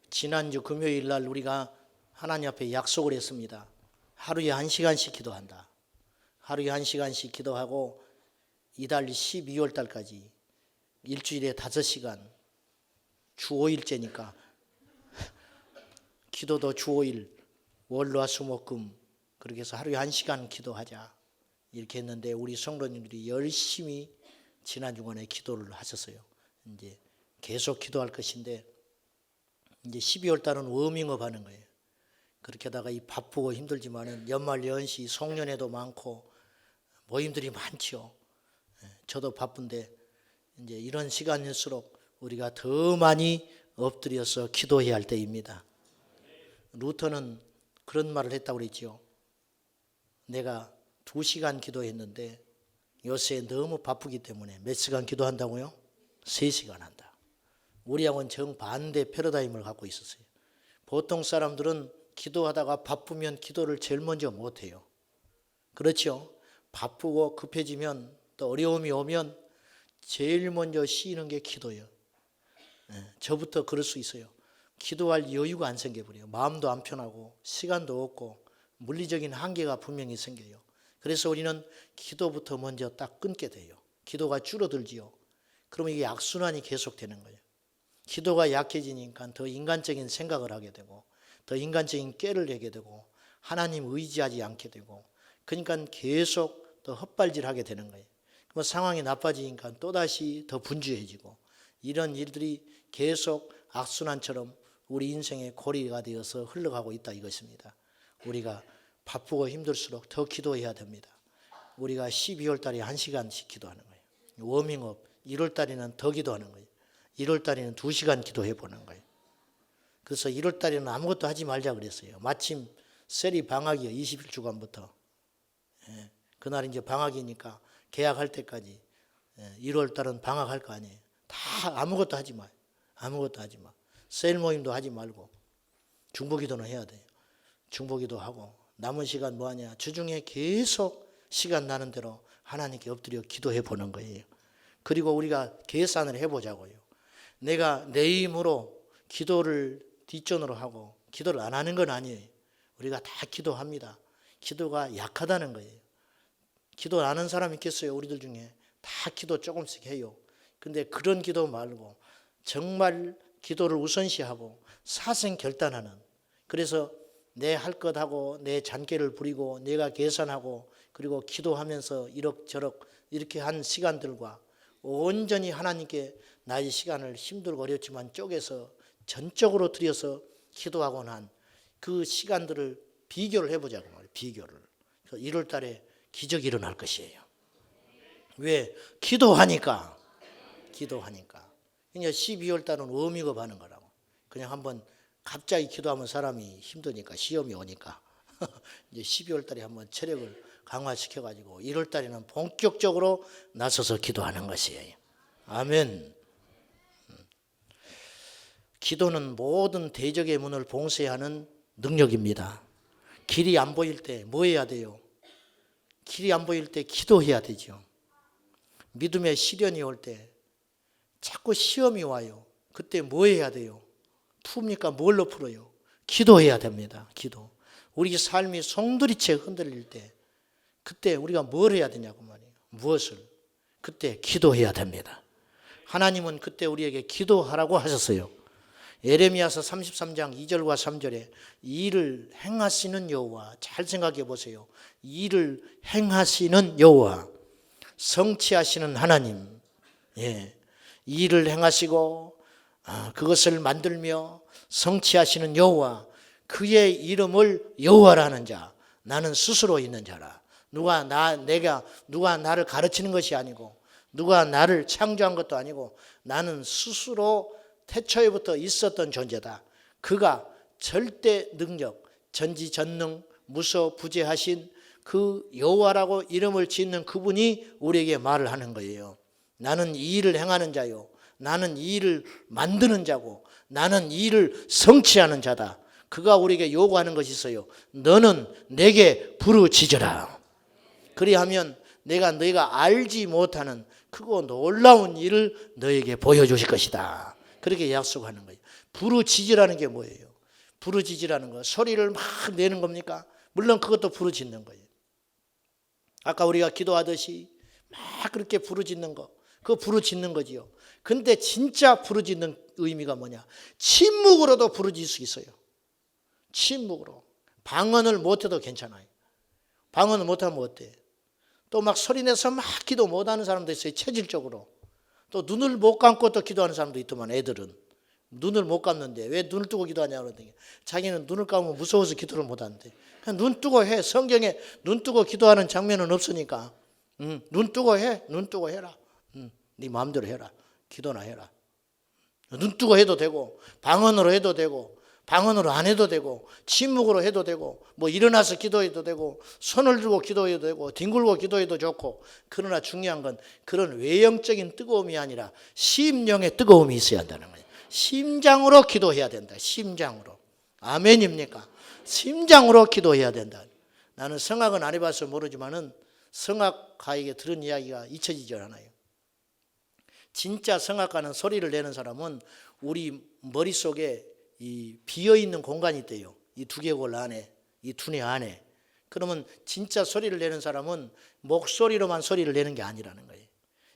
지난주 금요일 날 우리가 하나님 앞에 약속을 했습니다. 하루에 1시간씩 기도한다. 하루에 1시간씩 기도하고 이달 12월 달까지 일주일에 5시간, 주 5일째니까 기도도 주 5일, 월화수목금 그렇게 해서 하루에 1시간 기도하자 이렇게 했는데 우리 성도님들이 열심히 지난 주간에 기도를 하셨어요. 이제 계속 기도할 것인데 이제 12월 달은 워밍업 하는 거예요. 그렇게 하다가 이 바쁘고 힘들지만은 연말 연시 송년회도 많고 모임들이 많죠. 저도 바쁜데 이제 이런 시간일수록 우리가 더 많이 엎드려서 기도해야 할 때입니다. 루터는 그런 말을 했다고 그랬죠. 내가 2시간 기도했는데 요새 너무 바쁘기 때문에 몇 시간 기도한다고요? 3시간 한다. 우리하고는 정반대 패러다임을 갖고 있었어요. 보통 사람들은 기도하다가 바쁘면 기도를 제일 먼저 못해요. 그렇죠? 바쁘고 급해지면 또 어려움이 오면 제일 먼저 쉬는 게 기도예요. 저부터 그럴 수 있어요. 기도할 여유가 안 생겨버려요. 마음도 안 편하고 시간도 없고 물리적인 한계가 분명히 생겨요. 그래서 우리는 기도부터 먼저 딱 끊게 돼요. 기도가 줄어들지요. 그러면 이게 악순환이 계속되는 거예요. 기도가 약해지니까 더 인간적인 생각을 하게 되고 더 인간적인 꾀를 내게 되고 하나님 의지하지 않게 되고 그러니까 계속 더 헛발질하게 되는 거예요. 그럼 상황이 나빠지니까 또다시 더 분주해지고 이런 일들이 계속 악순환처럼 우리 인생의 고리가 되어서 흘러가고 있다 이것입니다. 우리가 바쁘고 힘들수록 더 기도해야 됩니다. 우리가 12월 달에 1시간씩 기도하는 거예요. 워밍업 1월 달에는 더 기도하는 거예요. 1월 달에는 2시간 기도해 보는 거예요. 그래서 1월 달에는 아무것도 하지 말자 그랬어요. 마침 셀이 방학이에요. 20일주간부터. 그날 이제 방학이니까 개학할 때까지 1월 달은 방학할 거 아니에요. 다 아무것도 하지 마요. 아무것도 하지 마. 셀 모임도 하지 말고 중보기도는 해야 돼요. 중보기도 하고 남은 시간 뭐 하냐. 주중에 계속 시간 나는 대로 하나님께 엎드려 기도해 보는 거예요. 그리고 우리가 계산을 해보자고요. 내가 내 힘으로 기도를 뒷전으로 하고 기도를 안 하는 건 아니에요. 우리가 다 기도합니다. 기도가 약하다는 거예요. 기도 안 하는 사람 있겠어요? 우리들 중에 다 기도 조금씩 해요. 근데 그런 기도 말고 정말 기도를 우선시하고 사생결단하는, 그래서 내 할 것 하고 내 잔꾀를 부리고 내가 계산하고 그리고 기도하면서 이럭저럭 이렇게 한 시간들과 온전히 하나님께 나의 시간을 힘들고 어렵지만 쪼개서 전적으로 들여서 기도하고 난 그 시간들을 비교를 해보자고 말이에요. 비교를. 1월 달에 기적이 일어날 것이에요. 왜? 기도하니까. 그냥 12월 달은 워밍업 하는 거라고. 그냥 한번 갑자기 기도하면 사람이 힘드니까 시험이 오니까 이제 12월 달에 한번 체력을 강화시켜가지고 1월 달에는 본격적으로 나서서 기도하는 것이에요. 아멘. 기도는 모든 대적의 문을 봉쇄하는 능력입니다. 길이 안 보일 때 뭐 해야 돼요? 길이 안 보일 때 기도해야 되죠. 믿음의 시련이 올 때 자꾸 시험이 와요. 그때 뭐 해야 돼요? 풉니까? 뭘로 풀어요? 기도해야 됩니다. 기도. 우리 삶이 송두리째 흔들릴 때 그때 우리가 뭘 해야 되냐고 말이에요. 무엇을? 그때 기도해야 됩니다. 하나님은 그때 우리에게 기도하라고 하셨어요. 예레미야서 33장 2절과 3절에 일을 행하시는 여호와, 잘 생각해 보세요. 일을 행하시는 여호와, 성취하시는 하나님, 일을 행하시고 그것을 만들며 성취하시는 여호와, 그의 이름을 여호와라는 자, 나는 스스로 있는 자라. 누가 나를 가르치는 것이 아니고 누가 나를 창조한 것도 아니고 나는 스스로 태초에부터 있었던 존재다. 그가 절대 능력, 전지전능, 무소부재하신 그 여호와라고 이름을 짓는 그분이 우리에게 말을 하는 거예요. 나는 이 일을 행하는 자요. 나는 이 일을 만드는 자고 나는 이 일을 성취하는 자다. 그가 우리에게 요구하는 것이 있어요. 너는 내게 부르짖으라. 그리하면 내가 너희가 알지 못하는 크고 놀라운 일을 너에게 보여주실 것이다. 그렇게 약속하는 거예요. 부르짖으라는 게 뭐예요? 부르짖으라는 거 소리를 막 내는 겁니까? 물론 그것도 부르짖는 거예요. 아까 우리가 기도하듯이 막 그렇게 부르짖는 거, 그거 부르짖는 거지요. 근데 진짜 부르짖는 의미가 뭐냐? 침묵으로도 부르짖을 수 있어요. 침묵으로. 방언을 못해도 괜찮아요. 방언을 못하면 어때? 또 막 소리내서 막 기도 못하는 사람도 있어요. 체질적으로. 또 눈을 못 감고 또 기도하는 사람도 있더만. 애들은 눈을 못 감는데 왜 눈을 뜨고 기도하냐고 그러더니 자기는 눈을 감으면 무서워서 기도를 못하는데 그냥 눈 뜨고 해. 성경에 눈 뜨고 기도하는 장면은 없으니까 눈 뜨고 해. 눈 뜨고 해라. 네 마음대로 해라. 기도나 해라. 눈 뜨고 해도 되고 방언으로 해도 되고 방언으로 안 해도 되고 침묵으로 해도 되고 뭐 일어나서 기도해도 되고 손을 들고 기도해도 되고 뒹굴고 기도해도 좋고, 그러나 중요한 건 그런 외형적인 뜨거움이 아니라 심령의 뜨거움이 있어야 한다는 거예요. 심장으로 기도해야 된다. 심장으로. 아멘입니까? 심장으로 기도해야 된다. 나는 성악은 안 해봐서 모르지만은 성악가에게 들은 이야기가 잊혀지지 않아요. 진짜 성악가는 소리를 내는 사람은 우리 머릿속에 이 비어있는 공간이 있대요. 이 두개골 안에, 이 두뇌 안에. 그러면 진짜 소리를 내는 사람은 목소리로만 소리를 내는 게 아니라는 거예요.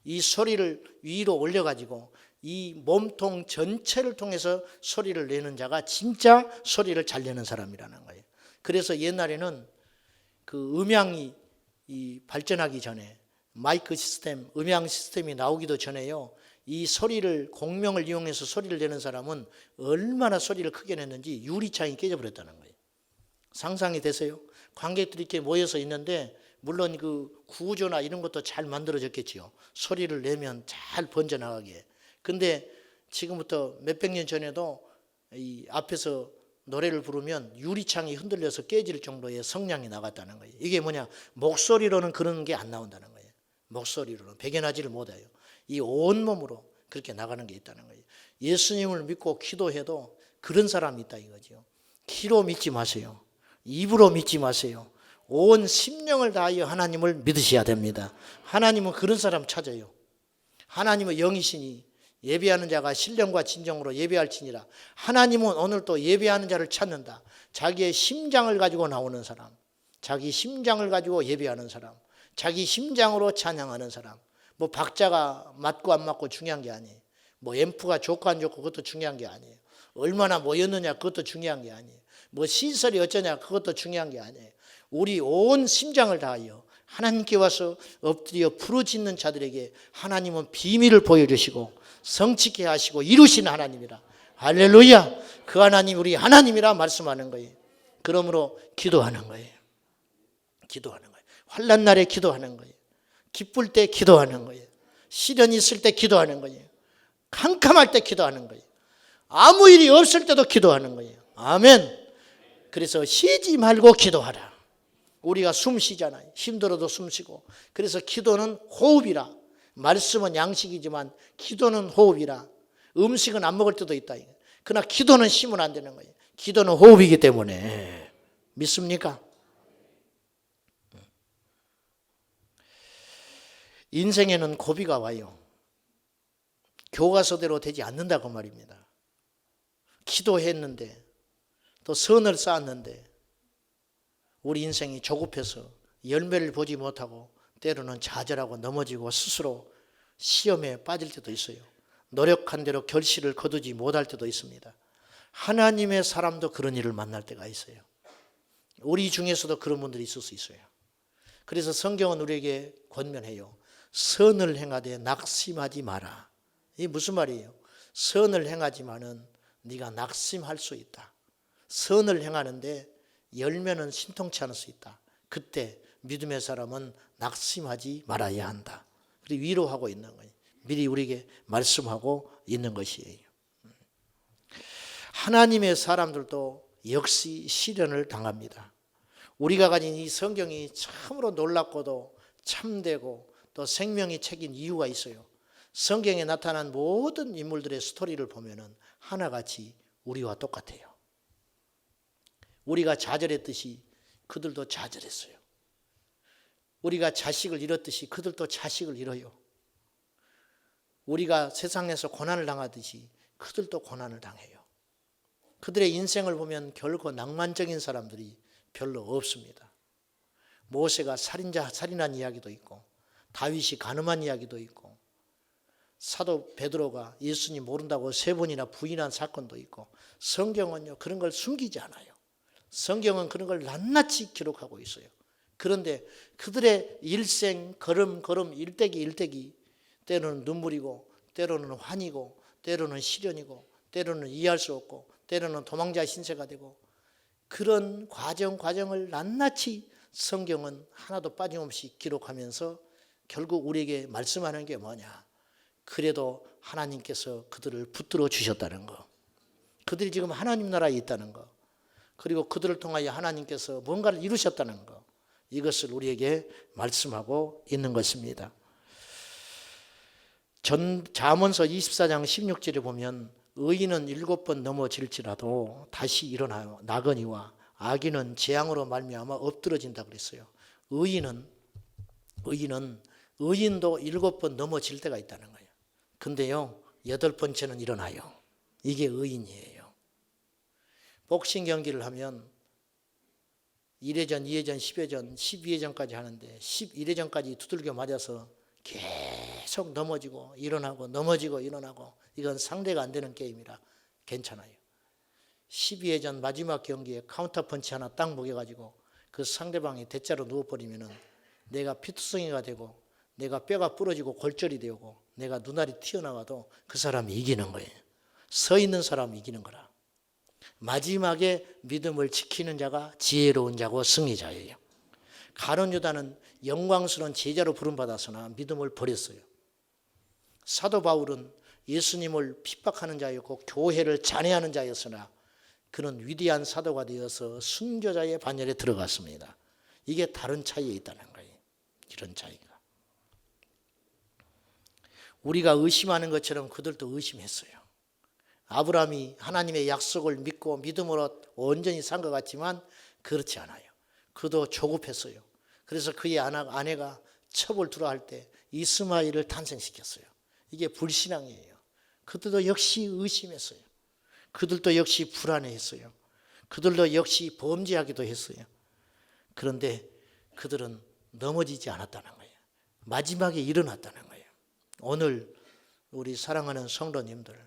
이 소리를 위로 올려가지고 이 몸통 전체를 통해서 소리를 내는 자가 진짜 소리를 잘 내는 사람이라는 거예요. 그래서 옛날에는 그 음향이 발전하기 전에 마이크 시스템, 음향 시스템이 나오기도 전에요. 이 소리를 공명을 이용해서 소리를 내는 사람은 얼마나 소리를 크게 냈는지 유리창이 깨져버렸다는 거예요. 상상이 되세요? 관객들이 이렇게 모여서 있는데 물론 그 구조나 이런 것도 잘 만들어졌겠지요. 소리를 내면 잘 번져나가게. 근데 지금부터 몇백 년 전에도 이 앞에서 노래를 부르면 유리창이 흔들려서 깨질 정도의 성량이 나갔다는 거예요. 이게 뭐냐? 목소리로는 그런 게 안 나온다는 거예요. 목소리로는 배겨나지를 못해요. 이 온몸으로 그렇게 나가는 게 있다는 거예요. 예수님을 믿고 기도해도 그런 사람이 있다 이거죠. 귀로 믿지 마세요. 입으로 믿지 마세요. 온 심령을 다하여 하나님을 믿으셔야 됩니다. 하나님은 그런 사람 찾아요. 하나님은 영이시니 예배하는 자가 신령과 진정으로 예배할지니라. 하나님은 오늘 또 예배하는 자를 찾는다. 자기의 심장을 가지고 나오는 사람, 자기 심장을 가지고 예배하는 사람, 자기 심장으로 찬양하는 사람. 뭐 박자가 맞고 안 맞고 중요한 게 아니에요. 뭐 앰프가 좋고 안 좋고 그것도 중요한 게 아니에요. 얼마나 모였느냐 그것도 중요한 게 아니에요. 뭐 시설이 어쩌냐 그것도 중요한 게 아니에요. 우리 온 심장을 다하여 하나님께 와서 엎드려 부르짖는 자들에게 하나님은 비밀을 보여주시고 성취케 하시고 이루시는 하나님이라. 할렐루야. 그 하나님 우리 하나님이라 말씀하는 거예요. 그러므로 기도하는 거예요. 기도하는 거예요. 환난 날에 기도하는 거예요. 기쁠 때 기도하는 거예요. 시련이 있을 때 기도하는 거예요. 캄캄할 때 기도하는 거예요. 아무 일이 없을 때도 기도하는 거예요. 아멘. 그래서 쉬지 말고 기도하라. 우리가 숨 쉬잖아요. 힘들어도 숨 쉬고. 그래서 기도는 호흡이라. 말씀은 양식이지만 기도는 호흡이라. 음식은 안 먹을 때도 있다. 그러나 기도는 쉬면 안 되는 거예요. 기도는 호흡이기 때문에. 믿습니까? 인생에는 고비가 와요. 교과서대로 되지 않는다고 말입니다. 기도했는데 또 선을 쌓았는데 우리 인생이 조급해서 열매를 보지 못하고 때로는 좌절하고 넘어지고 스스로 시험에 빠질 때도 있어요. 노력한 대로 결실을 거두지 못할 때도 있습니다. 하나님의 사람도 그런 일을 만날 때가 있어요. 우리 중에서도 그런 분들이 있을 수 있어요. 그래서 성경은 우리에게 권면해요. 선을 행하되 낙심하지 마라. 이게 무슨 말이에요? 선을 행하지만은 네가 낙심할 수 있다. 선을 행하는데 열매는 신통치 않을 수 있다. 그때 믿음의 사람은 낙심하지 말아야 한다. 그리고 위로하고 있는 거예요. 미리 우리에게 말씀하고 있는 것이에요. 하나님의 사람들도 역시 시련을 당합니다. 우리가 가진 이 성경이 참으로 놀랍고도 참되고 또 생명이 책인 이유가 있어요. 성경에 나타난 모든 인물들의 스토리를 보면은 하나같이 우리와 똑같아요. 우리가 좌절했듯이 그들도 좌절했어요. 우리가 자식을 잃었듯이 그들도 자식을 잃어요. 우리가 세상에서 고난을 당하듯이 그들도 고난을 당해요. 그들의 인생을 보면 결코 낭만적인 사람들이 별로 없습니다. 모세가 살인한 이야기도 있고, 다윗이 간음한 이야기도 있고, 사도 베드로가 예수님 모른다고 3번이나 부인한 사건도 있고, 성경은요 그런 걸 숨기지 않아요. 성경은 그런 걸 낱낱이 기록하고 있어요. 그런데 그들의 일생 걸음 일대기 때로는 눈물이고, 때로는 환이고, 때로는 시련이고, 때로는 이해할 수 없고, 때로는 도망자 신세가 되고, 그런 과정을 낱낱이 성경은 하나도 빠짐없이 기록하면서 결국 우리에게 말씀하는 게 뭐냐? 그래도 하나님께서 그들을 붙들어 주셨다는 거, 그들이 지금 하나님 나라에 있다는 거, 그리고 그들을 통하여 하나님께서 뭔가를 이루셨다는 거, 이것을 우리에게 말씀하고 있는 것입니다. 잠언서 24장 16절에 보면 의인은 7번 넘어질지라도 다시 일어나요. 나거니와 악인은 재앙으로 말미암아 엎드러진다 그랬어요. 의인도 7번 넘어질 때가 있다는 거예요. 근데요 8번째는 일어나요. 이게 의인이에요. 복싱 경기를 하면 1회전, 2회전, 10회전, 12회전까지 하는데 11회전까지 두들겨 맞아서 계속 넘어지고 일어나고 넘어지고 일어나고, 이건 상대가 안 되는 게임이라 괜찮아요. 12회전 마지막 경기에 카운터 펀치 하나 딱 먹여가지고 그 상대방이 대자로 누워버리면은 내가 피투성이가 되고, 내가 뼈가 부러지고 골절이 되고, 내가 눈알이 튀어나와도 그 사람이 이기는 거예요. 서 있는 사람이 이기는 거라. 마지막에 믿음을 지키는 자가 지혜로운 자고 승리자예요. 가룟 유다는 영광스러운 제자로 부름받았으나 믿음을 버렸어요. 사도 바울은 예수님을 핍박하는 자였고 교회를 잔해하는 자였으나 그는 위대한 사도가 되어서 순교자의 반열에 들어갔습니다. 이게 다른 차이에 있다는 거예요. 이런 차이가. 우리가 의심하는 것처럼 그들도 의심했어요. 아브라함이 하나님의 약속을 믿고 믿음으로 온전히 산 것 같지만 그렇지 않아요. 그도 조급했어요. 그래서 그의 아내가 첩을 두라 할 때 이스마엘을 탄생시켰어요. 이게 불신앙이에요. 그들도 역시 의심했어요. 그들도 역시 불안해했어요. 그들도 역시 범죄하기도 했어요. 그런데 그들은 넘어지지 않았다는 거예요. 마지막에 일어났다는 거예요. 오늘 우리 사랑하는 성도님들,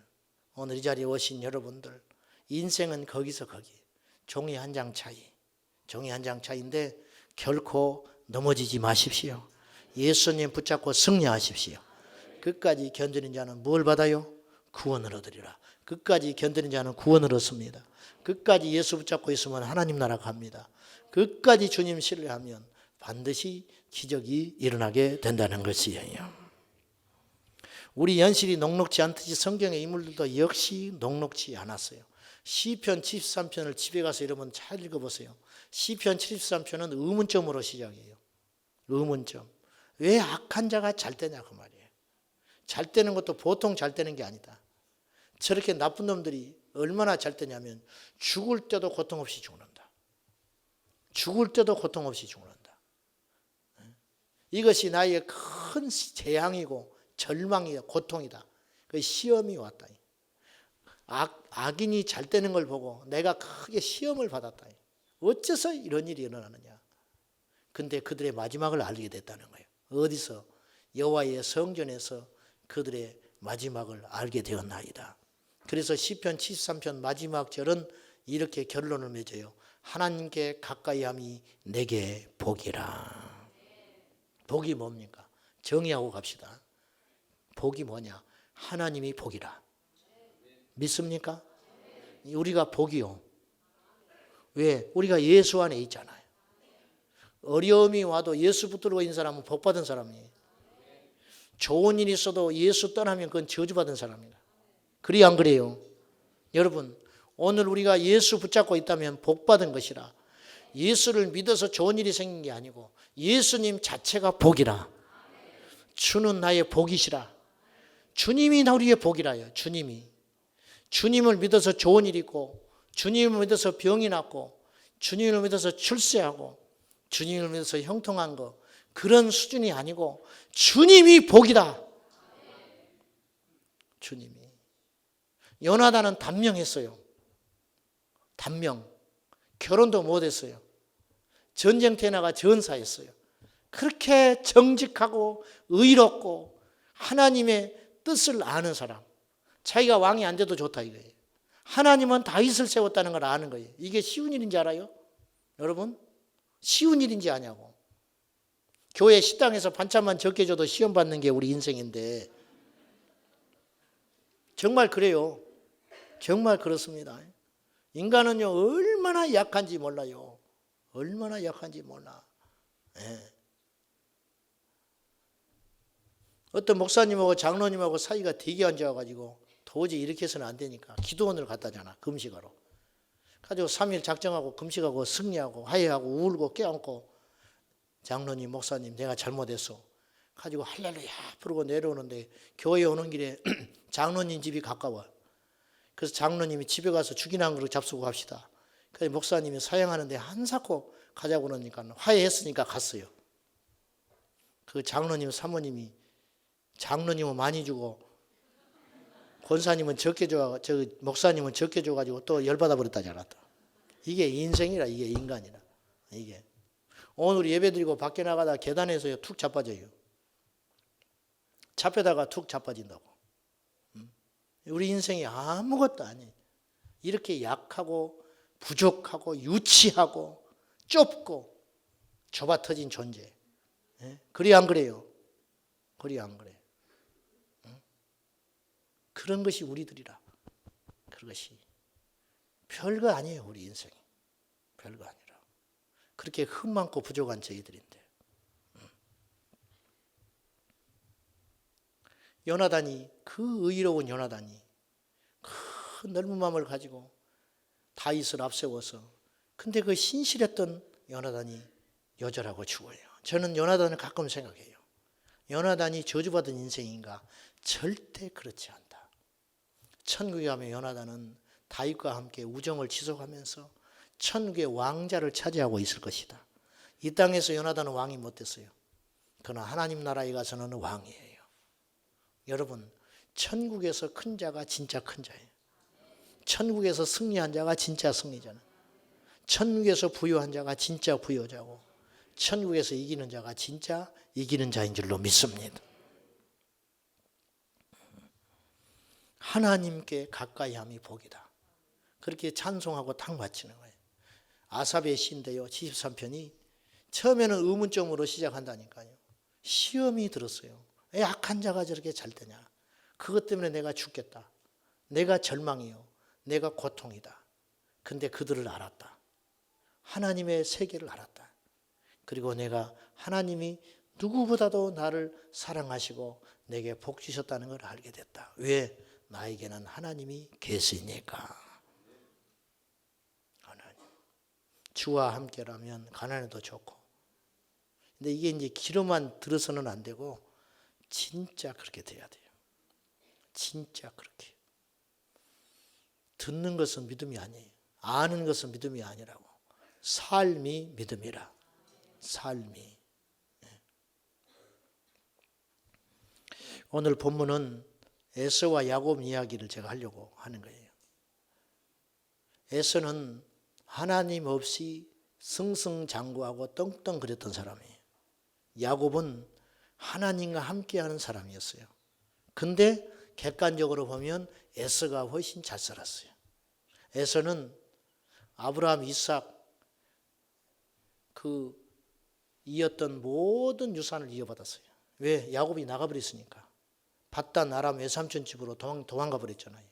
오늘 이 자리에 오신 여러분들, 인생은 거기서 거기, 종이 한 장 차이인데 결코 넘어지지 마십시오. 예수님 붙잡고 승리하십시오. 끝까지 견디는 자는 뭘 받아요? 구원을 얻으리라. 끝까지 견디는 자는 구원을 얻습니다. 끝까지 예수 붙잡고 있으면 하나님 나라 갑니다. 끝까지 주님 신뢰하면 반드시 기적이 일어나게 된다는 것이에요. 우리 연실이 녹록지 않듯이 성경의 인물들도 역시 녹록지 않았어요. 시편 73편을 집에 가서 여러분 잘 읽어보세요. 시편 73편은 의문점으로 시작해요. 의문점. 왜 악한 자가 잘 되냐 그 말이에요. 잘 되는 것도 보통 잘 되는 게 아니다. 저렇게 나쁜 놈들이 얼마나 잘 되냐면 죽을 때도 고통 없이 죽는다. 죽을 때도 고통 없이 죽는다. 이것이 나의 큰 재앙이고 절망이다, 고통이다. 그 시험이 왔다. 악인이 잘 되는 걸 보고 내가 크게 시험을 받았다. 어째서 이런 일이 일어나느냐. 근데 그들의 마지막을 알게 됐다는 거예요. 어디서? 여호와의 성전에서 그들의 마지막을 알게 되었나이다. 그래서 시편 73편 마지막 절은 이렇게 결론을 맺어요. 하나님께 가까이함이 내게 복이라. 복이 뭡니까? 정의하고 갑시다. 복이 뭐냐? 하나님이 복이라. 믿습니까? 우리가 복이요. 왜? 우리가 예수 안에 있잖아요. 어려움이 와도 예수 붙들고 있는 사람은 복받은 사람이에요. 좋은 일이 있어도 예수 떠나면 그건 저주받은 사람이다. 그리 안 그래요? 여러분, 오늘 우리가 예수 붙잡고 있다면 복받은 것이라. 예수를 믿어서 좋은 일이 생긴 게 아니고 예수님 자체가 복이라. 주는 나의 복이시라. 주님이 우리의 복이라요. 주님을 믿어서 좋은 일이 있고, 주님을 믿어서 병이 낫고, 주님을 믿어서 출세하고, 주님을 믿어서 형통한 거, 그런 수준이 아니고 주님이 복이다. 주님이. 요나단은 단명했어요. 단명. 결혼도 못했어요. 전쟁터에 나가 전사했어요. 그렇게 정직하고 의롭고 하나님의 뜻을 아는 사람. 자기가 왕이 안 돼도 좋다 이거예요. 하나님은 다윗을 세웠다는 걸 아는 거예요. 이게 쉬운 일인지 알아요? 여러분? 쉬운 일인지 아냐고. 교회 식당에서 반찬만 적게 줘도 시험 받는 게 우리 인생인데 정말 그래요. 정말 그렇습니다. 인간은요 얼마나 약한지 몰라요. 얼마나 약한지 몰라. 예. 어떤 목사님하고 장로님하고 사이가 되게 안 좋아가지고 도저히 이렇게 해서는 안 되니까 기도원을 갖다 잖아. 금식하러. 가지고 3일 작정하고 금식하고 승리하고 화해하고 울고 깨안고 장로님 목사님 내가 잘못했어. 가지고 할렐루야 부르고 내려오는데 교회 오는 길에 장로님 집이 가까워. 그래서 장로님이 집에 가서 죽이나 한 그릇 잡수고 갑시다. 그래서 목사님이 사양하는데 한사코 가자고 그러니까 화해했으니까 갔어요. 그 장로님 사모님이 장로님은 많이 주고 권사님은 적게 줘, 목사님은 적게 줘가지고 또 열받아 버렸다지 않았다. 이게 인생이라 이게 인간이라 이게. 오늘 예배드리고 밖에 나가다 계단에서 툭 자빠져요. 잡혀다가 툭 자빠진다고. 우리 인생이 아무것도 아니에요. 이렇게 약하고 부족하고 유치하고 좁고 좁아 터진 존재. 그리 안 그래요? 그리 안 그래? 그런 것이 우리들이라. 그것이 별거 아니에요. 우리 인생이. 별거 아니라. 그렇게 흠 많고 부족한 저희들인데. 요나단이 그 의로운 요나단이 큰 넓은 마음을 가지고 다윗을 앞세워서 근데 그 신실했던 요나단이 요절하고 죽어요. 저는 요나단을 가끔 생각해요. 요나단이 저주받은 인생인가? 절대 그렇지 않다. 천국에 가면 요나단은 다윗과 함께 우정을 지속하면서 천국의 왕자를 차지하고 있을 것이다. 이 땅에서 요나단은 왕이 못 됐어요. 그러나 하나님 나라에 가서는 왕이에요. 여러분, 천국에서 큰 자가 진짜 큰 자예요. 천국에서 승리한 자가 진짜 승리자는. 천국에서 부유한 자가 진짜 부유자고 천국에서 이기는 자가 진짜 이기는 자인 줄로 믿습니다. 하나님께 가까이 함이 복이다. 그렇게 찬송하고 탁 바치는 거예요. 아삽의 시인데요. 73편이 처음에는 의문점으로 시작한다니까요. 시험이 들었어요. 왜 악한 자가 저렇게 잘 되냐. 그것 때문에 내가 죽겠다. 내가 절망이요. 내가 고통이다. 근데 그들을 알았다. 하나님의 세계를 알았다. 그리고 내가 하나님이 누구보다도 나를 사랑하시고 내게 복 주셨다는 걸 알게 됐다. 왜? 나에게는 하나님이 계시니까. 하나님. 주와 함께라면 가난해도 좋고. 근데 이게 이제 귀로만 들어서는 안 되고 진짜 그렇게 돼야 돼요. 진짜 그렇게. 듣는 것은 믿음이 아니에요. 아는 것은 믿음이 아니라고. 삶이 믿음이라. 삶이. 오늘 본문은 에서와 야곱 이야기를 제가 하려고 하는 거예요. 에서는 하나님 없이 승승장구하고 떵떵거렸던 사람이에요. 야곱은 하나님과 함께하는 사람이었어요. 근데 객관적으로 보면 에서가 훨씬 잘 살았어요. 에서는 아브라함, 이삭 그 이었던 모든 유산을 이어받았어요. 왜? 야곱이 나가버렸으니까. 바단 아람 외삼촌 집으로 도망가 버렸잖아요.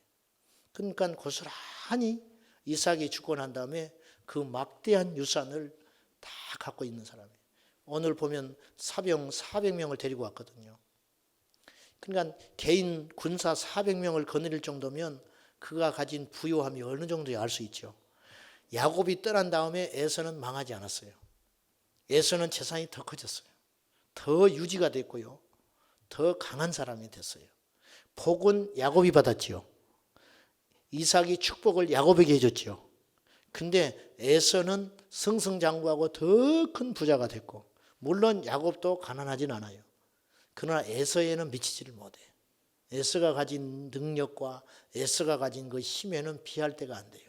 그러니까 고스란히 이삭이 죽고 난 다음에 그 막대한 유산을 다 갖고 있는 사람이에요. 오늘 보면 사병 400명을 데리고 왔거든요. 그러니까 개인 군사 400명을 거느릴 정도면 그가 가진 부요함이 어느 정도인지 알 수 있죠. 야곱이 떠난 다음에 에서는 망하지 않았어요. 에서는 재산이 더 커졌어요. 더 유지가 됐고요. 더 강한 사람이 됐어요. 복은 야곱이 받았지요. 이삭이 축복을 야곱에게 해줬지요. 근데 에서는 승승장구하고 더 큰 부자가 됐고, 물론 야곱도 가난하진 않아요. 그러나 에서에는 미치지를 못해. 에서가 가진 능력과 에서가 가진 그 힘에는 비할 데가 안 돼요.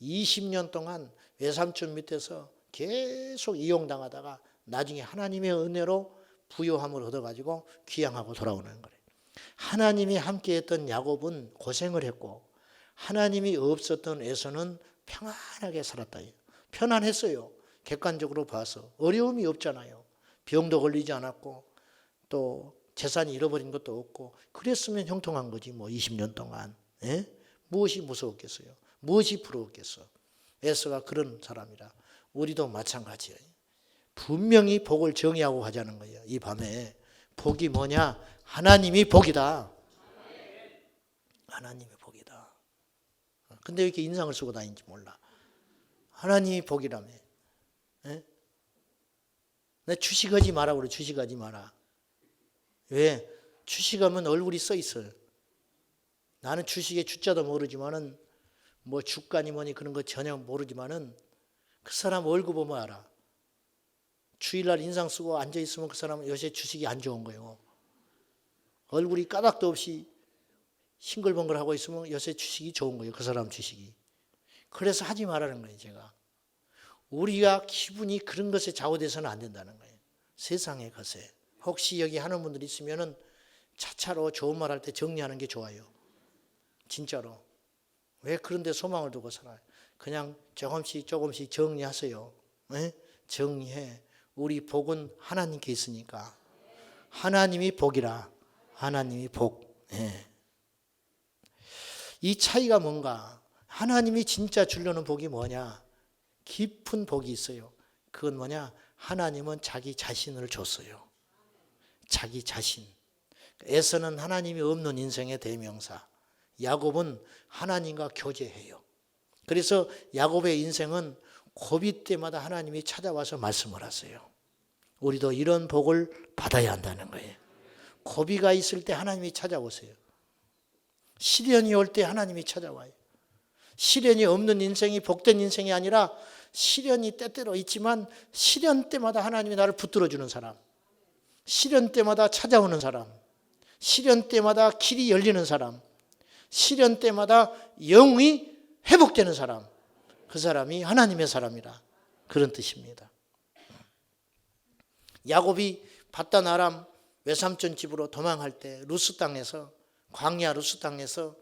20년 동안 외삼촌 밑에서 계속 이용당하다가 나중에 하나님의 은혜로 부요함을 얻어가지고 귀향하고 돌아오는 거예요. 하나님이 함께했던 야곱은 고생을 했고 하나님이 없었던 에서는 평안하게 살았다. 편안했어요. 객관적으로 봐서 어려움이 없잖아요. 병도 걸리지 않았고 또 재산이 잃어버린 것도 없고 그랬으면 형통한 거지 뭐 20년 동안. 예? 무엇이 무서웠겠어요? 무엇이 부러웠겠어? 에서가 그런 사람이라 우리도 마찬가지예요. 분명히 복을 정의하고 하자는 거예요. 이 밤에 복이 뭐냐? 하나님이 복이다. 하나님의 복이다. 근데 왜 이렇게 인상을 쓰고 다니는지 몰라. 하나님이 복이라며. 예? 내 주식하지 마라 그래. 주식하지 마라. 왜? 주식하면 얼굴이 써 있어요. 나는 주식의 주자도 모르지만은 뭐 주가니 뭐니 그런 거 전혀 모르지만은 그 사람 얼굴 보면 알아. 주일날 인상 쓰고 앉아 있으면 그 사람은 요새 주식이 안 좋은 거예요. 얼굴이 까닭도 없이 싱글벙글 하고 있으면 요새 주식이 좋은 거예요. 그 사람 주식이. 그래서 하지 말라는 거예요. 제가. 우리가 기분이 그런 것에 좌우돼서는 안 된다는 거예요. 세상의 것에. 혹시 여기 하는 분들 있으면은 차차로 좋은 말 할 때 정리하는 게 좋아요. 진짜로. 왜 그런데 소망을 두고 살아요? 그냥 조금씩 정리하세요. 네? 정리해. 우리 복은 하나님께 있으니까. 하나님이 복이라. 하나님이 복. 네. 이 차이가 뭔가? 하나님이 진짜 주려는 복이 뭐냐? 깊은 복이 있어요. 그건 뭐냐? 하나님은 자기 자신을 줬어요. 자기 자신. 에서는 하나님이 없는 인생의 대명사. 야곱은 하나님과 교제해요. 그래서 야곱의 인생은 고비 때마다 하나님이 찾아와서 말씀을 하세요. 우리도 이런 복을 받아야 한다는 거예요. 고비가 있을 때 하나님이 찾아오세요. 시련이 올 때 하나님이 찾아와요. 시련이 없는 인생이 복된 인생이 아니라 시련이 때때로 있지만 시련 때마다 하나님이 나를 붙들어주는 사람. 시련 때마다 찾아오는 사람. 시련 때마다 길이 열리는 사람. 시련 때마다 영이 회복되는 사람. 그 사람이 하나님의 사람이라. 그런 뜻입니다. 야곱이 밧단 아람 외삼촌 집으로 도망할 때 루스 땅에서 광야 루스 땅에서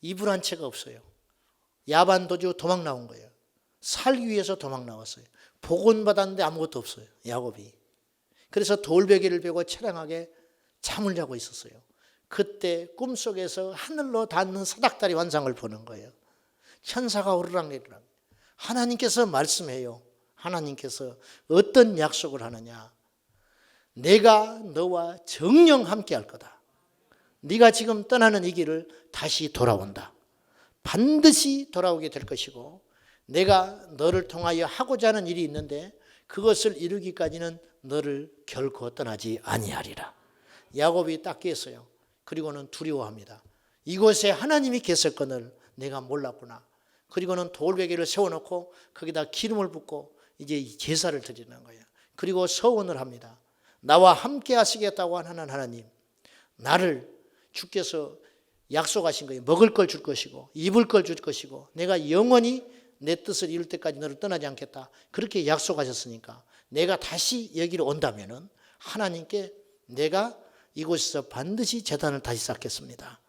이불 한 채가 없어요. 야반 도주 도망 나온 거예요. 살기 위해서 도망 나왔어요. 복은 받았는데 아무것도 없어요. 야곱이. 그래서 돌베개를 베고 처량하게 잠을 자고 있었어요. 그때 꿈속에서 하늘로 닿는 사닥다리 환상을 보는 거예요. 천사가 오르락내리락. 하나님께서 말씀해요. 하나님께서 어떤 약속을 하느냐. 내가 너와 정령 함께 할 거다. 네가 지금 떠나는 이 길을 다시 돌아온다. 반드시 돌아오게 될 것이고 내가 너를 통하여 하고자 하는 일이 있는데 그것을 이루기까지는 너를 결코 떠나지 아니하리라. 야곱이 딱 깼어요. 그리고는 두려워합니다. 이곳에 하나님이 계셨거늘 내가 몰랐구나. 그리고는 돌베개를 세워놓고 거기다 기름을 붓고 이제 제사를 드리는 거예요. 그리고 서원을 합니다. 나와 함께 하시겠다고 하는 하나님, 나를 주께서 약속하신 거예요. 먹을 걸 줄 것이고 입을 걸 줄 것이고 내가 영원히 내 뜻을 이룰 때까지 너를 떠나지 않겠다. 그렇게 약속하셨으니까 내가 다시 여기로 온다면은 하나님께 내가 이곳에서 반드시 제단을 다시 쌓겠습니다.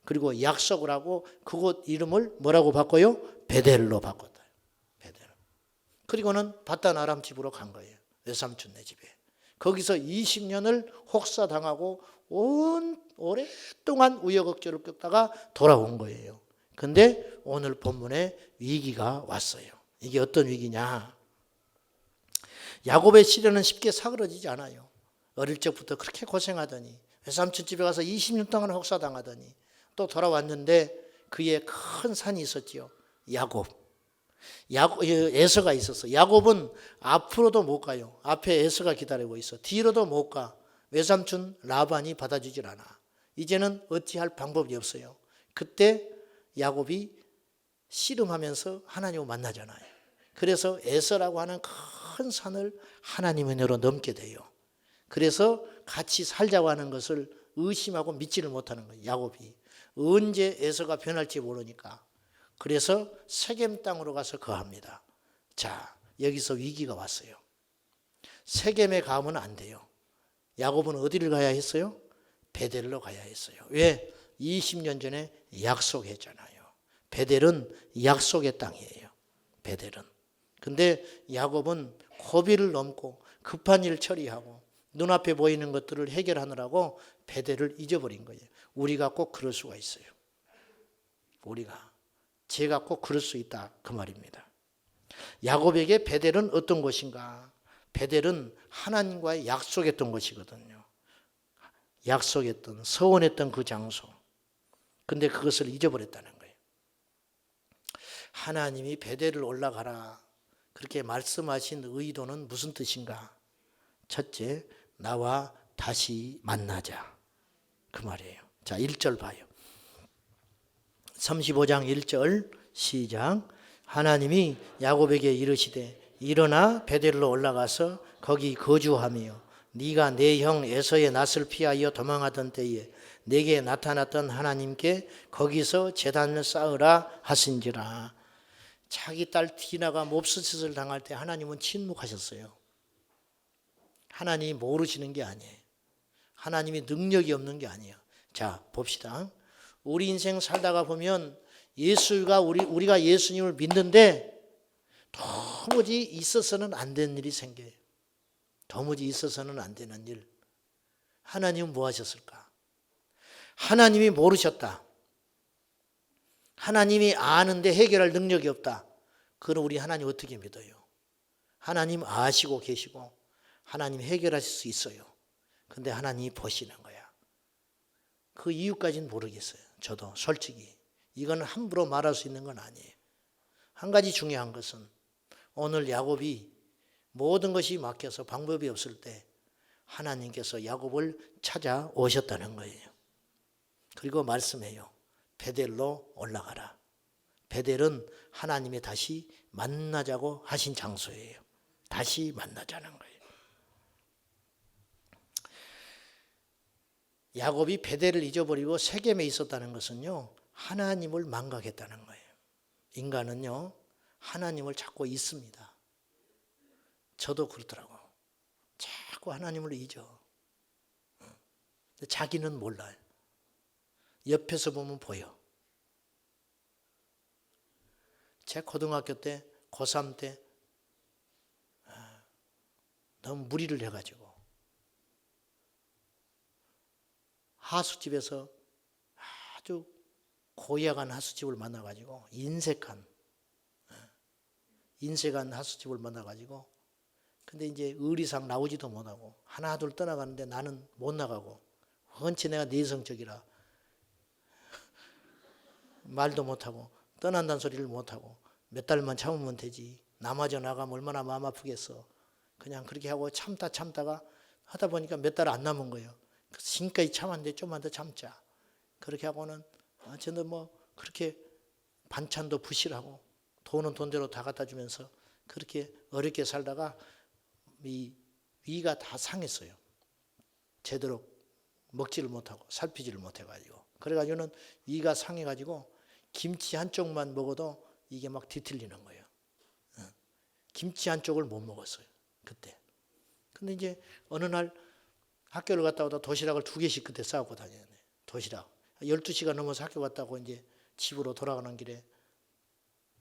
그리고 약속을 하고 그곳 이름을 뭐라고 바꿔요? 베델로 바꿨다. 베델. 그리고는 밧단 아람 집으로 간 거예요. 외삼촌네 집에. 거기서 20년을 혹사당하고 오랫동안 우여곡절을 겪다가 돌아온 거예요. 근데 오늘 본문에 위기가 왔어요. 이게 어떤 위기냐? 야곱의 시련은 쉽게 사그러지지 않아요. 어릴 적부터 그렇게 고생하더니 외삼촌 집에 가서 20년 동안 혹사당하더니 또 돌아왔는데 그의 큰 산이 있었지요. 야곱. 에서가 있었어. 야곱은 앞으로도 못 가요. 앞에 에서가 기다리고 있어. 뒤로도 못 가. 외삼촌 라반이 받아주질 않아. 이제는 어찌할 방법이 없어요. 그때 야곱이 씨름하면서 하나님을 만나잖아요. 그래서 에서라고 하는 큰 산을 하나님의 은혜로 넘게 돼요. 그래서 같이 살자고 하는 것을 의심하고 믿지를 못하는 거예요. 야곱이. 언제 에서가 변할지 모르니까. 그래서 세겜 땅으로 가서 거합니다. 자, 여기서 위기가 왔어요. 세겜에 가면 안 돼요. 야곱은 어디를 가야 했어요? 베델로 가야 했어요. 왜? 20년 전에 약속했잖아요. 베델은 약속의 땅이에요. 베델은. 근데 야곱은 고비를 넘고 급한 일 처리하고 눈앞에 보이는 것들을 해결하느라고 베델을 잊어버린 거예요. 우리가 꼭 그럴 수가 있어요. 제가 꼭 그럴 수 있다 그 말입니다. 야곱에게 베델은 어떤 곳인가? 베델은 하나님과의 약속했던 곳이거든요. 약속했던, 서원했던 그 장소. 근데 그것을 잊어버렸다는 거예요. 하나님이 베델을 올라가라 그렇게 말씀하신 의도는 무슨 뜻인가? 첫째, 나와 다시 만나자 그 말이에요. 자, 1절 봐요. 35장 1절 시작. 하나님이 야곱에게 이르시되 일어나 베델로 올라가서 거기 거주하며 네가 내 형 에서의 낯을 피하여 도망하던 때에 내게 나타났던 하나님께 거기서 제단을 쌓으라 하신지라. 자기 딸 디나가 몹쓸 당할 때 하나님은 침묵하셨어요. 하나님이 모르시는 게 아니에요. 하나님이 능력이 없는 게 아니에요. 자, 봅시다. 우리 인생 살다가 보면 우리가 예수님을 믿는데 도무지 있어서는 안 되는 일이 생겨요. 도무지 있어서는 안 되는 일. 하나님은 뭐 하셨을까? 하나님이 모르셨다. 하나님이 아는데 해결할 능력이 없다. 그럼 우리 하나님 어떻게 믿어요? 하나님 아시고 계시고 하나님 해결하실 수 있어요. 근데 하나님이 보시는 거야. 그 이유까지는 모르겠어요. 저도 솔직히. 이건 함부로 말할 수 있는 건 아니에요. 한 가지 중요한 것은 오늘 야곱이 모든 것이 막혀서 방법이 없을 때 하나님께서 야곱을 찾아오셨다는 거예요. 그리고 말씀해요. 베델로 올라가라. 베델은 하나님이 다시 만나자고 하신 장소예요. 다시 만나자는 거예요. 야곱이 베델을 잊어버리고 세겜에 있었다는 것은요, 하나님을 망각했다는 거예요. 인간은요, 하나님을 찾고 있습니다. 저도 그렇더라고. 자꾸 하나님을 잊어. 자기는 몰라요. 옆에서 보면 보여. 제 고등학교 때, 고3 때 너무 무리를 해가지고 하수집에서 아주 고약한 하수집을 만나가지고 인색한 하수집을 만나가지고 근데 이제 의리상 나오지도 못하고 하나 둘 떠나가는데 나는 못 나가고 헌치 내가 내성적이라 말도 못하고 떠난다는 소리를 못하고 몇 달만 참으면 되지 남아져 나가면 얼마나 마음 아프겠어. 그냥 그렇게 하고 참다가 하다 보니까 몇 달 안 남은 거예요. 지금까지 참았는데 좀만 더 참자. 그렇게 하고는 저는 뭐 그렇게 반찬도 부실하고 돈은 돈대로 다 갖다 주면서 그렇게 어렵게 살다가 이 위가 다 상했어요. 제대로 먹지를 못하고 살피지를 못해가지고 그래가지고는 위가 상해가지고 김치 한쪽만 먹어도 이게 막 뒤틀리는 거예요. 김치 한쪽을 못 먹었어요. 그때. 근데 이제 어느 날 학교를 갔다 오다 도시락을 2개씩 그때 싸갖고 다녔네. 도시락. 12시가 넘어서 학교 갔다고 이제 집으로 돌아가는 길에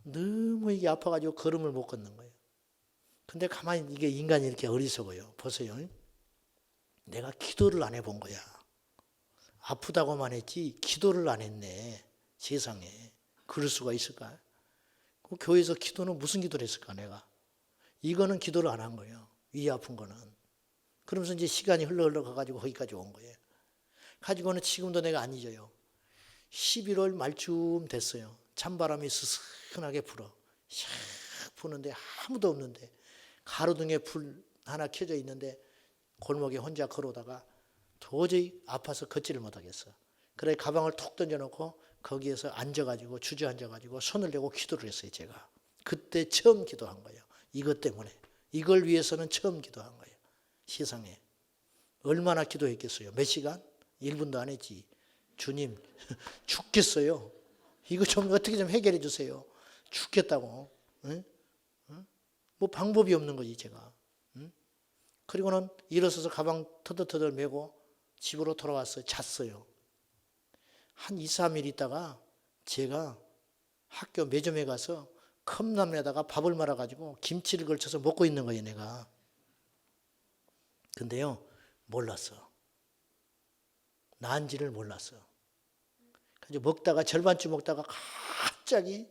너무 이게 아파가지고 걸음을 못 걷는 거예요. 근데 가만히 이게 인간이 이렇게 어리석어요. 보세요. 내가 기도를 안 해본 거야. 아프다고만 했지 기도를 안 했네. 세상에. 그럴 수가 있을까? 그 교회에서 기도는 무슨 기도를 했을까 내가. 이거는 기도를 안 한 거예요. 위 아픈 거는. 그러면서 이제 시간이 흘러 가가지고 거기까지 온 거예요. 가지고는 지금도 내가 안 잊어요. 11월 말쯤 됐어요. 찬바람이 스스근하게 불어. 샥 부는데 아무도 없는데 가로등에 불 하나 켜져 있는데 골목에 혼자 걸어오다가 도저히 아파서 걷지를 못하겠어. 그래 가방을 툭 던져놓고 거기에서 앉아가지고 주저앉아가지고 손을 대고 기도를 했어요. 제가. 그때 처음 기도한 거예요. 이것 때문에. 이걸 위해서는 처음 기도한 거예요. 세상에. 얼마나 기도했겠어요? 몇 시간? 1분도 안 했지. 주님 죽겠어요. 이거 좀 어떻게 좀 해결해 주세요. 죽겠다고. 응? 뭐 방법이 없는 거지 제가. 응? 그리고는 일어서서 가방 터덜터덜 메고 집으로 돌아왔어요. 잤어요. 한 2, 3일 있다가 제가 학교 매점에 가서 컵라면에다가 밥을 말아가지고 김치를 걸쳐서 먹고 있는 거예요, 내가. 근데요, 몰랐어. 나은지를 몰랐어. 그래서 먹다가 절반쯤 먹다가 갑자기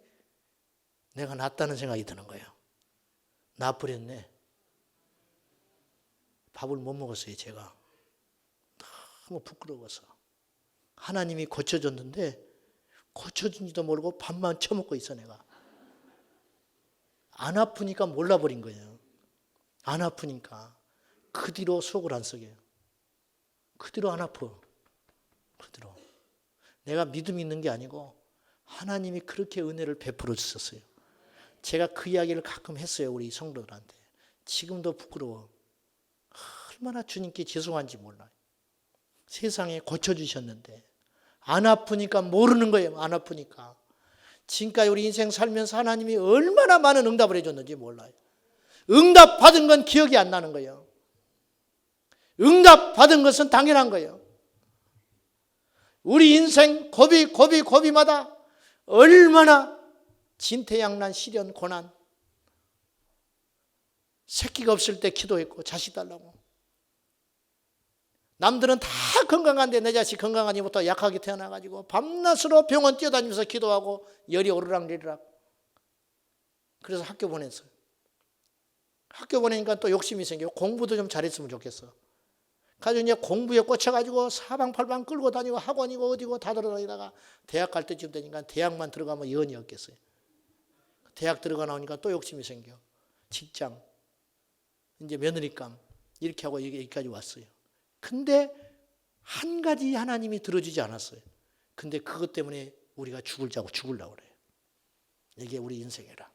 내가 낫다는 생각이 드는 거예요. 나버렸네. 밥을 못 먹었어요, 제가. 너무 부끄러워서. 하나님이 고쳐줬는데 고쳐준지도 모르고 밥만 처먹고 있어 내가. 안 아프니까 몰라버린 거예요. 안 아프니까. 그 뒤로 속을 안 썩여요. 그 뒤로 안 아파. 그 뒤로. 내가 믿음이 있는 게 아니고 하나님이 그렇게 은혜를 베풀어 주셨어요. 제가 그 이야기를 가끔 했어요. 우리 성도들한테. 지금도 부끄러워. 얼마나 주님께 죄송한지 몰라요. 세상에 고쳐주셨는데 안 아프니까 모르는 거예요. 안 아프니까. 지금까지 우리 인생 살면서 하나님이 얼마나 많은 응답을 해줬는지 몰라요. 응답 받은 건 기억이 안 나는 거예요. 응답 받은 것은 당연한 거예요. 우리 인생 고비마다 얼마나 진퇴양난, 시련, 고난. 새끼가 없을 때 기도했고 자식 달라고. 남들은 다 건강한데 내 자식 건강하니부터 약하게 태어나가지고 밤낮으로 병원 뛰어다니면서 기도하고 열이 오르락내리락. 그래서 학교 보냈어요. 학교 보내니까 또 욕심이 생겨요. 공부도 좀 잘했으면 좋겠어. 가지고 이제 공부에 꽂혀가지고 사방팔방 끌고 다니고 학원이고 어디고 다 돌아다니다가 대학 갈 때쯤 되니까 대학만 들어가면 연이 없겠어요. 대학 들어가 나오니까 또 욕심이 생겨. 직장, 이제 며느리감 이렇게 하고 여기까지 왔어요. 근데 한 가지 하나님이 들어주지 않았어요. 근데 그것 때문에 우리가 죽으려고 그래요. 이게 우리 인생이라.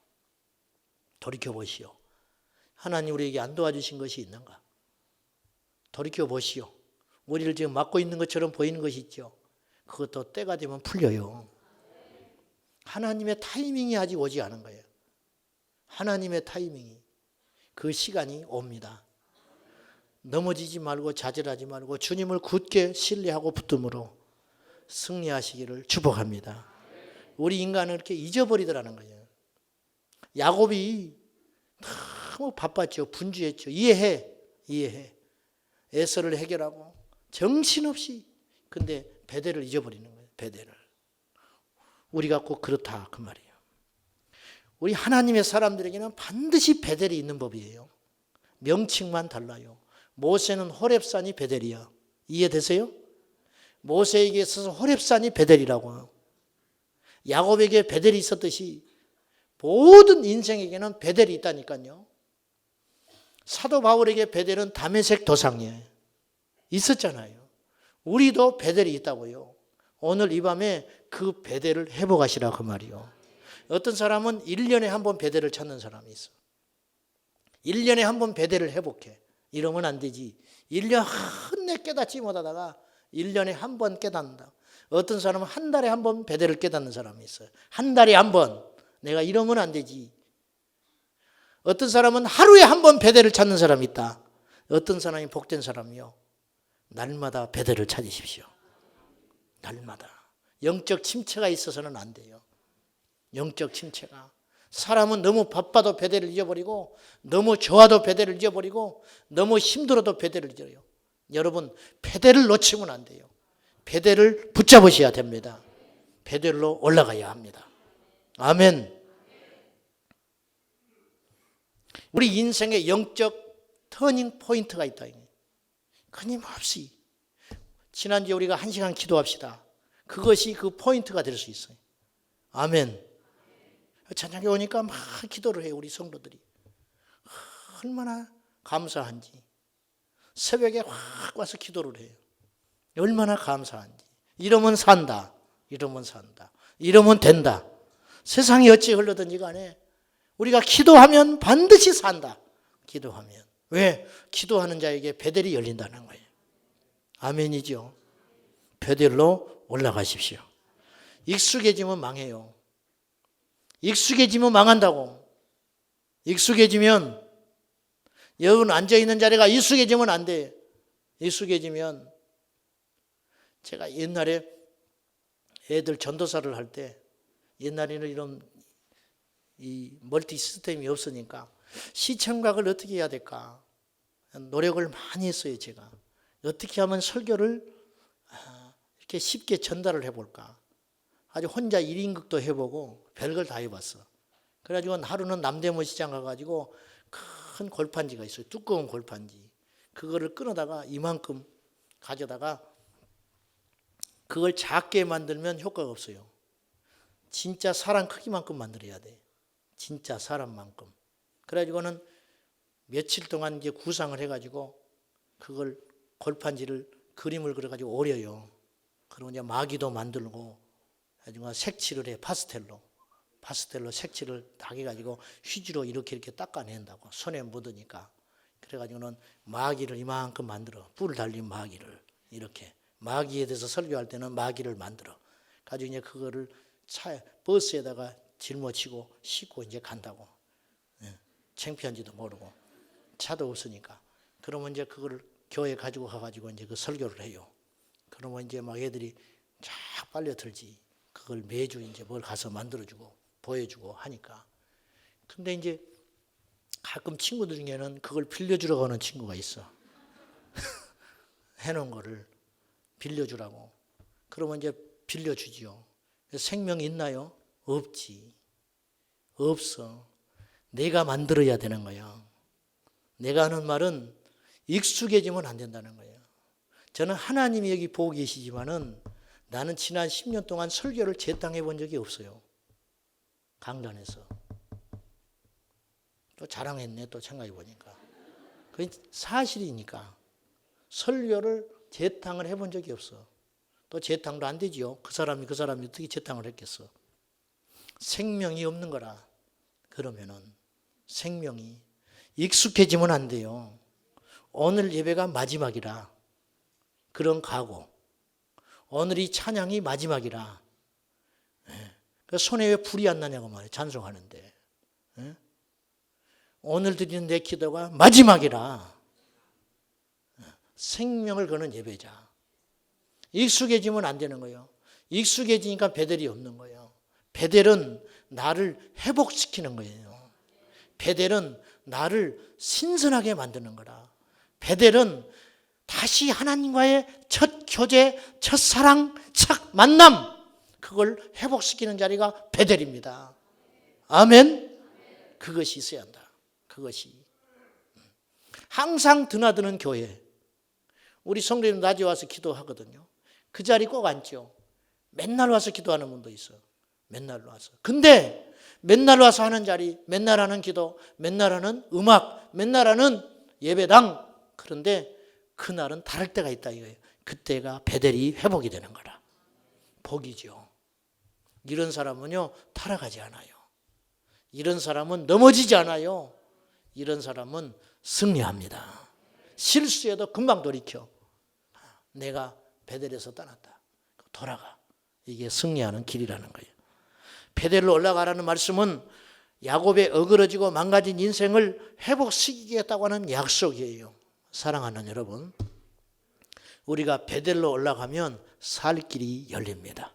돌이켜보시오. 하나님 우리에게 안 도와주신 것이 있는가? 돌이켜보시오. 우리를 지금 맡고 있는 것처럼 보이는 것이 있죠. 그것도 때가 되면 풀려요. 하나님의 타이밍이 아직 오지 않은 거예요. 하나님의 타이밍이. 그 시간이 옵니다. 넘어지지 말고 좌절하지 말고 주님을 굳게 신뢰하고 붙음으로 승리하시기를 축복합니다. 우리 인간을 이렇게 잊어버리더라는 거예요. 야곱이 너무 바빴죠. 분주했죠. 이해해. 에서를 해결하고 정신없이. 근데 베델을 잊어버리는 거예요. 베델을. 우리가 꼭 그렇다 그 말이에요. 우리 하나님의 사람들에게는 반드시 베델이 있는 법이에요. 명칭만 달라요. 모세는 호렙산이 베델이야. 이해되세요? 모세에게 있어서 호렙산이 베델이라고. 야곱에게 베델이 있었듯이 모든 인생에게는 베델이 있다니까요. 사도 바울에게 베델은 다메섹 도상이에요. 있었잖아요. 우리도 베델이 있다고요. 오늘 이 밤에 그 베델을 회복하시라 그 말이요. 어떤 사람은 1년에 한 번 베델을 찾는 사람이 있어. 1년에 한 번 베델을 회복해. 이러면 안 되지. 1년 한내 깨닫지 못하다가 1년에 한 번 깨닫는다. 어떤 사람은 한 달에 한 번 베델을 깨닫는 사람이 있어요. 한 달에 한 번. 내가 이러면 안 되지. 어떤 사람은 하루에 한 번 베델을 찾는 사람이 있다. 어떤 사람이 복된 사람이요. 날마다 베델을 찾으십시오. 날마다. 영적 침체가 있어서는 안 돼요. 영적 침체가. 사람은 너무 바빠도 베델을 잊어버리고 너무 좋아도 베델을 잊어버리고 너무 힘들어도 베델을 잊어요. 여러분 베델을 놓치면 안 돼요. 베델을 붙잡으셔야 됩니다. 베델로 올라가야 합니다. 아멘. 우리 인생의 영적 터닝 포인트가 있다. 끊임없이. 지난주에 우리가 1시간 기도합시다. 그것이 그 포인트가 될 수 있어요. 아멘. 저녁에 오니까 막 기도를 해요. 우리 성도들이. 얼마나 감사한지. 새벽에 확 와서 기도를 해요. 얼마나 감사한지. 이러면 산다. 이러면 산다. 이러면 된다. 세상이 어찌 흘러든지 간에 우리가 기도하면 반드시 산다. 기도하면. 왜? 기도하는 자에게 베델이 열린다는 거예요. 아멘이죠. 베델로 올라가십시오. 익숙해지면 망해요. 익숙해지면 망한다고. 익숙해지면, 여러분 앉아있는 자리가 익숙해지면 안 돼. 익숙해지면, 제가 옛날에 애들 전도사를 할 때, 옛날에는 이런 이 멀티 시스템이 없으니까 시청각을 어떻게 해야 될까 노력을 많이 했어요. 제가 어떻게 하면 설교를 이렇게 쉽게 전달을 해볼까. 아주 혼자 1인극도 해보고 별걸 다 해봤어. 그래가지고 하루는 남대문 시장 가가지고 큰 골판지가 있어요. 두꺼운 골판지. 그거를 끊어다가 이만큼 가져다가 그걸 작게 만들면 효과가 없어요. 진짜 사람 크기만큼 만들어야 돼. 진짜 사람만큼. 그래가지고는 며칠 동안 이제 구상을 해가지고 그걸 골판지를 그림을 그려가지고 오려요. 그리고 이제 마귀도 만들고 가지고 색칠을 해. 파스텔로 색칠을 딱 해가지고 휘지로 이렇게 닦아낸다고. 손에 묻으니까. 그래가지고는 마귀를 이만큼 만들어. 뿔 달린 마귀를 이렇게. 마귀에 대해서 설교할 때는 마귀를 만들어. 가지고 이제 그거를 버스에다가 짊어지고 싣고 이제 간다고. 창피한지도 모르고 차도 없으니까. 그러면 이제 그걸 교회에 가지고 가가지고 이제 그 설교를 해요. 그러면 이제 막 애들이 쫙 빨려 들지. 그걸 매주 이제 뭘 가서 만들어주고 보여주고 하니까. 근데 이제 가끔 친구들 중에는 그걸 빌려주라고 하는 친구가 있어. 해놓은 거를 빌려주라고. 그러면 이제 빌려주지요. 생명이 있나요? 없지. 없어. 내가 만들어야 되는 거야. 내가 하는 말은 익숙해지면 안 된다는 거예요. 저는 하나님이 여기 보고 계시지만은 나는 지난 10년 동안 설교를 재탕해 본 적이 없어요. 강단에서. 또 자랑했네, 또 생각해 보니까. 그게 사실이니까. 설교를 재탕을 해본 적이 없어. 또 재탕도 안 되지요. 그 사람이 어떻게 재탕을 했겠어. 생명이 없는 거라. 그러면은 생명이 익숙해지면 안 돼요. 오늘 예배가 마지막이라. 그런 각오. 오늘이 찬양이 마지막이라. 손에 왜 불이 안 나냐고 말이에요. 찬송하는데. 오늘 드리는 내 기도가 마지막이라. 생명을 거는 예배자. 익숙해지면 안 되는 거예요. 익숙해지니까 베델이 없는 거예요. 베델은 나를 회복시키는 거예요. 베델은 나를 신선하게 만드는 거라. 베델은 다시 하나님과의 첫 교제, 첫 사랑, 첫 만남, 그걸 회복시키는 자리가 베델입니다. 아멘? 그것이 있어야 한다. 그것이. 항상 드나드는 교회. 우리 성도님 낮에 와서 기도하거든요. 그 자리 꼭 앉죠. 맨날 와서 기도하는 분도 있어. 맨날 와서. 근데 맨날 와서 하는 자리, 맨날 하는 기도, 맨날 하는 음악, 맨날 하는 예배당. 그런데 그날은 다를 때가 있다 이거예요. 그때가 베델이 회복이 되는 거라. 복이죠. 이런 사람은요, 타락하지 않아요. 이런 사람은 넘어지지 않아요. 이런 사람은 승리합니다. 실수해도 금방 돌이켜. 내가 베델에서 떠났다. 돌아가. 이게 승리하는 길이라는 거예요. 베델로 올라가라는 말씀은 야곱의 어그러지고 망가진 인생을 회복시키겠다고 하는 약속이에요. 사랑하는 여러분, 우리가 베델로 올라가면 살 길이 열립니다.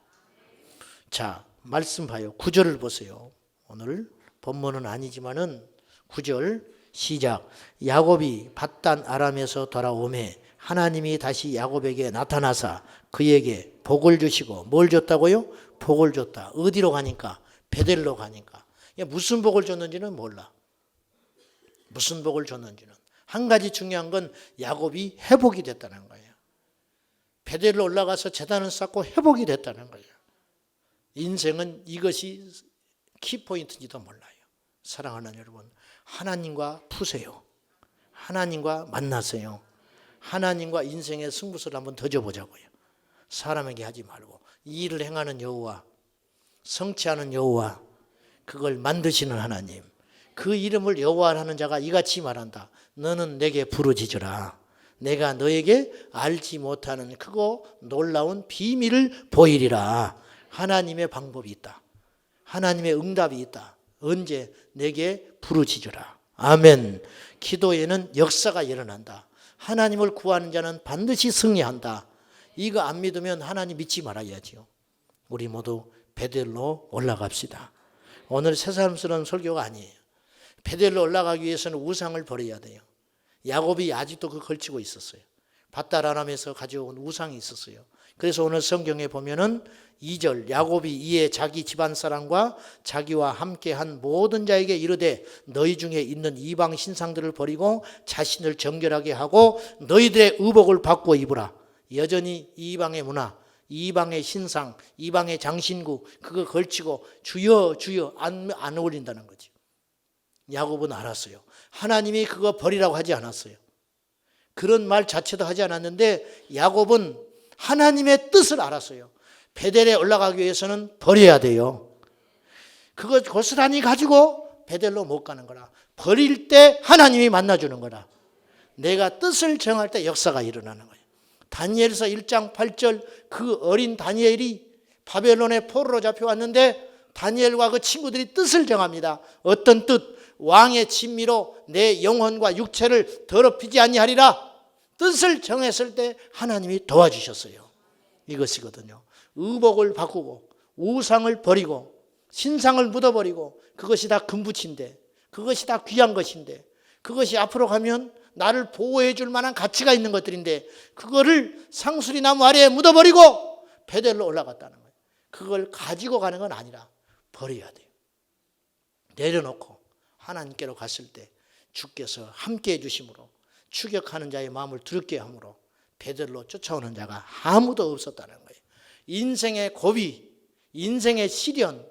자, 말씀 봐요. 9절을 보세요. 오늘 본문은 아니지만은 9절 시작. 야곱이 밧단 아람에서 돌아오매 하나님이 다시 야곱에게 나타나사 그에게 복을 주시고, 뭘 줬다고요? 복을 줬다. 어디로 가니까? 베델로 가니까. 무슨 복을 줬는지는 몰라. 무슨 복을 줬는지는. 한 가지 중요한 건 야곱이 회복이 됐다는 거예요. 베델로 올라가서 제단을 쌓고 회복이 됐다는 거예요. 인생은 이것이 키포인트인지도 몰라요. 사랑하는 여러분, 하나님과 푸세요. 하나님과 만나세요. 하나님과 인생의 승부수를 한번 던져보자고요. 사람에게 하지 말고. 이 일을 행하는 여호와, 성취하는 여호와, 그걸 만드시는 하나님, 그 이름을 여호와라는 자가 이같이 말한다. 너는 내게 부르짖으라. 내가 너에게 알지 못하는 크고 놀라운 비밀을 보이리라. 하나님의 방법이 있다. 하나님의 응답이 있다. 언제? 내게 부르짖으라. 아멘. 기도에는 역사가 일어난다. 하나님을 구하는 자는 반드시 승리한다. 이거 안 믿으면 하나님 믿지 말아야지요. 우리 모두 베델로 올라갑시다. 오늘 새삼스러운 설교가 아니에요. 베델로 올라가기 위해서는 우상을 버려야 돼요. 야곱이 아직도 그 걸치고 있었어요. 밧다라람에서 가져온 우상이 있었어요. 그래서 오늘 성경에 보면은 2절 야곱이 이에 자기 집안 사람과 자기와 함께한 모든 자에게 이르되 너희 중에 있는 이방 신상들을 버리고 자신을 정결하게 하고 너희들의 의복을 바꾸어 입으라. 여전히 이방의 문화, 이방의 신상, 이방의 장신구 그거 걸치고 주여 주여 안 어울린다는 거지. 야곱은 알았어요. 하나님이 그거 버리라고 하지 않았어요. 그런 말 자체도 하지 않았는데 야곱은 하나님의 뜻을 알았어요. 베델에 올라가기 위해서는 버려야 돼요. 그거 고스란히 가지고 베델로 못 가는 거라. 버릴 때 하나님이 만나주는 거라. 내가 뜻을 정할 때 역사가 일어나는 거예요. 다니엘서 1장 8절 그 어린 다니엘이 바벨론의 포로로 잡혀왔는데 다니엘과 그 친구들이 뜻을 정합니다. 어떤 뜻? 왕의 진미로 내 영혼과 육체를 더럽히지 아니하리라. 뜻을 정했을 때 하나님이 도와주셨어요. 이것이거든요. 의복을 바꾸고 우상을 버리고 신상을 묻어버리고 그것이 다 금붙인데 그것이 다 귀한 것인데 그것이 앞으로 가면 나를 보호해 줄 만한 가치가 있는 것들인데 그거를 상수리 나무 아래에 묻어버리고 베델로 올라갔다는 거예요. 그걸 가지고 가는 건 아니라 버려야 돼요. 내려놓고 하나님께로 갔을 때 주께서 함께해 주심으로 추격하는 자의 마음을 두렵게 함으로 베델로 쫓아오는 자가 아무도 없었다는 거예요. 인생의 고비, 인생의 시련,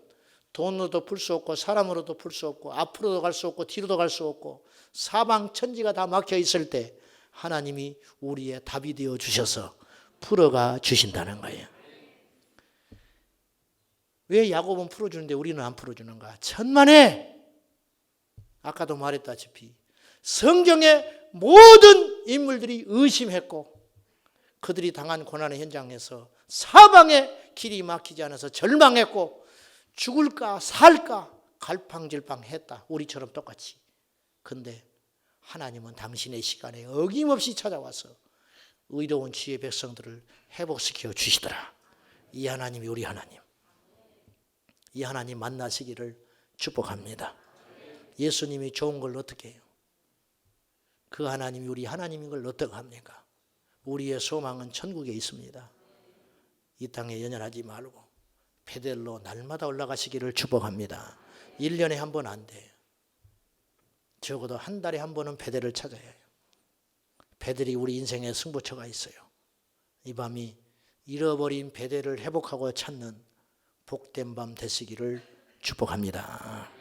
돈으로도 풀 수 없고 사람으로도 풀 수 없고 앞으로도 갈 수 없고 뒤로도 갈 수 없고 사방 천지가 다 막혀 있을 때 하나님이 우리의 답이 되어 주셔서 풀어가 주신다는 거예요. 왜 야곱은 풀어주는데 우리는 안 풀어주는가? 천만에 아까도 말했다시피 성경의 모든 인물들이 의심했고 그들이 당한 고난의 현장에서 사방에 길이 막히지 않아서 절망했고 죽을까 살까 갈팡질팡했다. 우리처럼 똑같이. 근데 하나님은 당신의 시간에 어김없이 찾아와서 의로운 주의 백성들을 회복시켜 주시더라. 이 하나님이 우리 하나님. 이 하나님 만나시기를 축복합니다. 예수님이 좋은 걸 어떻게 해요? 그 하나님이 우리 하나님인 걸 어떻게 합니까? 우리의 소망은 천국에 있습니다. 이 땅에 연연하지 말고 베델로 날마다 올라가시기를 축복합니다. 1년에 한 번 안 돼요. 적어도 한 달에 한 번은 베델을 찾아야 해요. 베델이 우리 인생의 승부처가 있어요. 이 밤이 잃어버린 베델을 회복하고 찾는 복된 밤 되시기를 축복합니다.